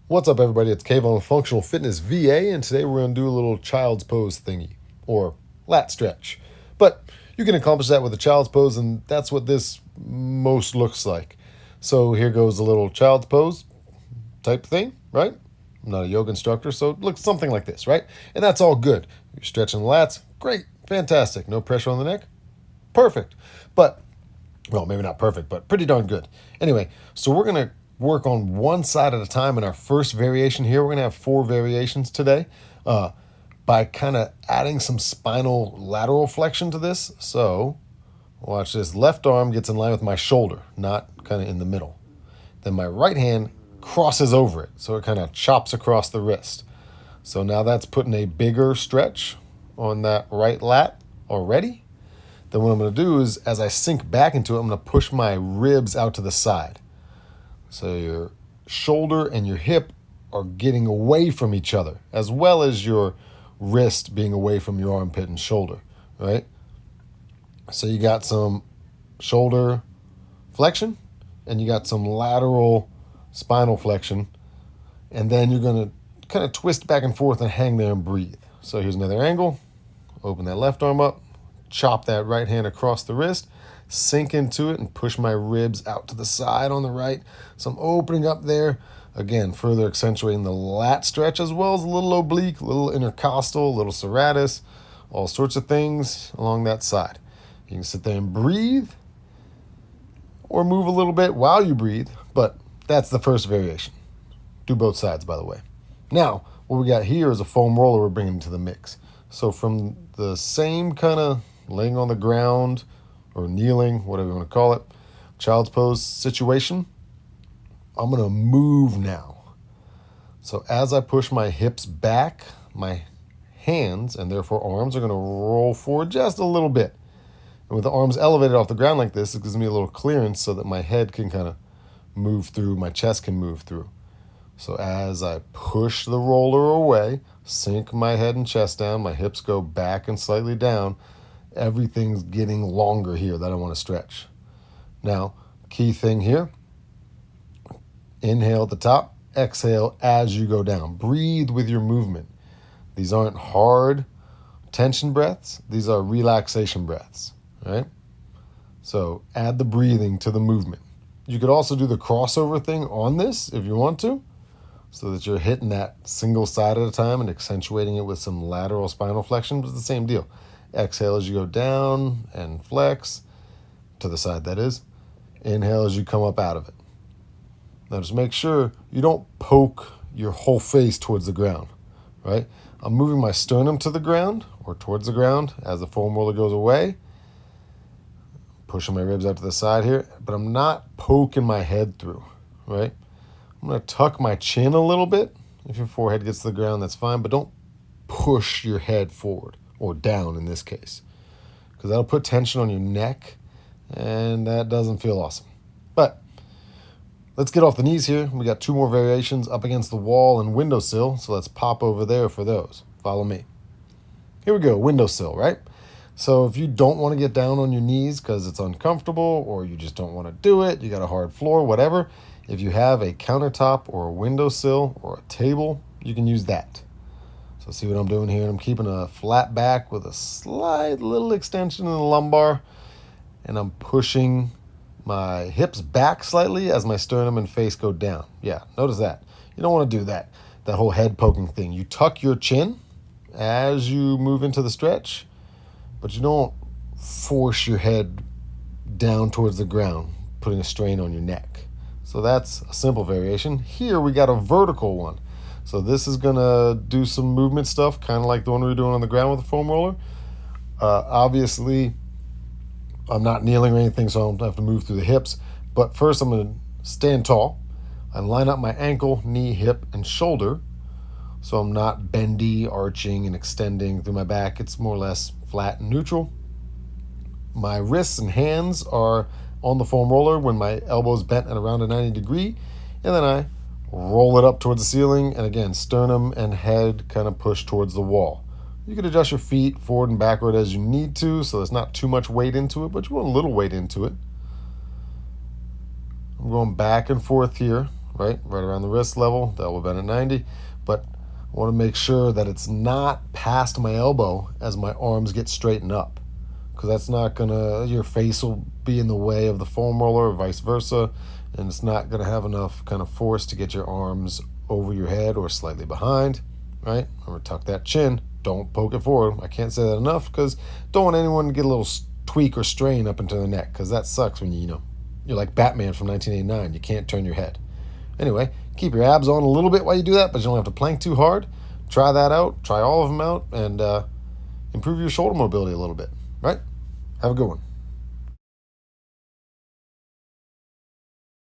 What's up, everybody? It's Kavon with Functional Fitness VA, and today we're going to do a little child's pose thingy, or lat stretch. But you can accomplish that with a child's pose, and that's what this most looks like. So here goes a little child's pose type thing, right? I'm not a yoga instructor, so it looks something like this, right? And that's all good. You're stretching the lats, great, fantastic. No pressure on the neck, perfect. But, well, maybe not perfect, but pretty darn good. Anyway, so we're going to work on one side at a time in our first variation here. We're going to have 4 variations today by kind of adding some spinal lateral flexion to this. So watch this. Left arm gets in line with my shoulder, not kind of in the middle. Then my right hand crosses over it, so it kind of chops across the wrist. So now that's putting a bigger stretch on that right lat already. Then what I'm going to do is, as I sink back into it, I'm going to push my ribs out to the side. So your shoulder and your hip are getting away from each other, as well as your wrist being away from your armpit and shoulder, right? So you got some shoulder flexion, and you got some lateral spinal flexion, and then you're going to kind of twist back and forth and hang there and breathe. So here's another angle. Open that left arm up, chop that right hand across the wrist, sink into it and push my ribs out to the side on the right. So I'm opening up there, again, further accentuating the lat stretch, as well as a little oblique, a little intercostal, a little serratus, all sorts of things along that side. You can sit there and breathe or move a little bit while you breathe, but that's the first variation. Do both sides, by the way. Now, what we got here is a foam roller we're bringing into the mix. So from the same kind of laying on the ground or kneeling, whatever you want to call it, child's pose situation, I'm going to move now. So as I push my hips back, my hands, and therefore arms, are going to roll forward just a little bit. And with the arms elevated off the ground like this, it gives me a little clearance so that my head can kind of move through, my chest can move through. So as I push the roller away, sink my head and chest down, my hips go back and slightly down, everything's getting longer here that I want to stretch. Now, key thing here, inhale at the top, exhale as you go down. Breathe with your movement. These aren't hard tension breaths. These are relaxation breaths, right? So add the breathing to the movement. You could also do the crossover thing on this if you want to, so that you're hitting that single side at a time and accentuating it with some lateral spinal flexion, but it's the same deal. Exhale as you go down and flex to the side, that is. Inhale as you come up out of it. Now just make sure you don't poke your whole face towards the ground, right? I'm moving my sternum to the ground or towards the ground as the foam roller goes away. Pushing my ribs out to the side here, but I'm not poking my head through, right? I'm going to tuck my chin a little bit. If your forehead gets to the ground, that's fine, but don't push your head forward or down in this case, because that'll put tension on your neck, and that doesn't feel awesome. But let's get off the knees here. We got 2 more variations up against the wall and windowsill, so let's pop over there for those. Follow me. Here we go, windowsill, right? So if you don't want to get down on your knees because it's uncomfortable, or you just don't want to do it, you got a hard floor, whatever, if you have a countertop or a windowsill or a table, you can use that. So see what I'm doing here? I'm keeping a flat back with a slight little extension in the lumbar, and I'm pushing my hips back slightly as my sternum and face go down. Yeah, notice that. You don't want to do that whole head poking thing. You tuck your chin as you move into the stretch, but you don't force your head down towards the ground, putting a strain on your neck. So that's a simple variation. Here we got a vertical one. So this is gonna do some movement stuff, kind of like the one we were doing on the ground with the foam roller. Obviously, I'm not kneeling or anything, so I don't have to move through the hips. But first I'm gonna stand tall and line up my ankle, knee, hip, and shoulder. So I'm not bendy, arching, and extending through my back. It's more or less flat and neutral. My wrists and hands are on the foam roller when my elbow's bent at around a 90 degree, and then I roll it up towards the ceiling, and again, sternum and head kind of push towards the wall. You can adjust your feet forward and backward as you need to, so there's not too much weight into it, but you want a little weight into it. I'm going back and forth here, right around the wrist level, the elbow bend at 90. But I want to make sure that it's not past my elbow as my arms get straightened up, because that's not gonna, your face will be in the way of the foam roller or vice versa, and it's not gonna have enough kind of force to get your arms over your head or slightly behind, right? Remember, tuck that chin, don't poke it forward. I can't say that enough, because don't want anyone to get a little tweak or strain up into the neck, because that sucks when you're like Batman from 1989. You can't turn your head. Anyway, keep your abs on a little bit while you do that, but you don't have to plank too hard. Try that out. Try all of them out, and improve your shoulder mobility a little bit, right? Have a good one.